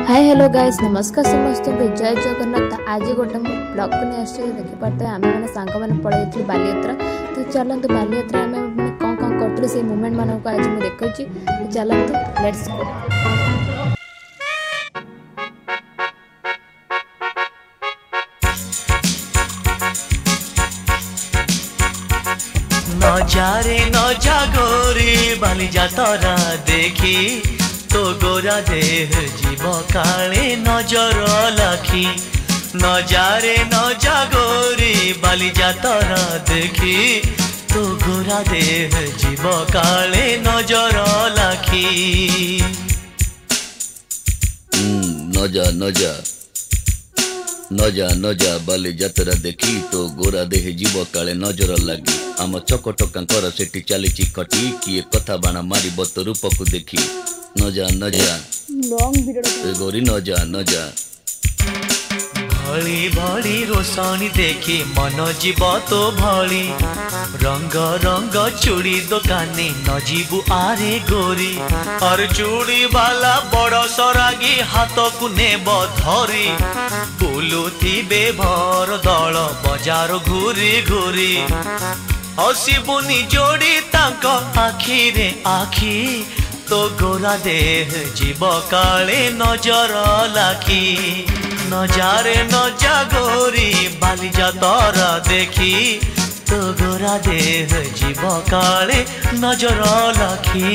Hi hello guys नमस्कार समस्त को जय जगन्नाथ। आज गोटे मुझे ब्लॉग को नहीं आश्चर्य देखिपारे आम मैंने सांग मैंने पड़े बालीयात्रा। तो चलते बालीयात्रा आम मैंने कौन कौन करूँ से मुमेंट मान को आज मुझे देखी। तो चलते लेट्स गो। नजारे नजा गोरी बाली जातरा देखी तो गोरा देह जीव काले नजर लाखी। नजारे नजा गोरी बाली जातरा देखी तो गोरा देह जीव काले नजर लाखी। नजा नजा नजा नजा बाली जातरा देखी तो गोरा देह जीव काले नजर लगी। आम चकटकांकर सेठी चली खटी किए कथा बाण मारी बत रूप को देखी। नजा नजा गोरी नजा नजा भली भली रोशनी देखी मन जीव तो भली। रंग रंग चूड़ी दुकानी न जीवु आरे गोरी। और चूड़ी वाला बड़ सरागी हाथ को नेब धरी। बुलुथिबे भर दल बजार घूरी घूरी। हसीबुनी जोड़ी तांको आखी रे आखी तो गोरा देह जीव काले नजर लाखी। नजारे नजा गोरी बाली जातरा देखी तो गोरा देह जीव काले नजर लाखी।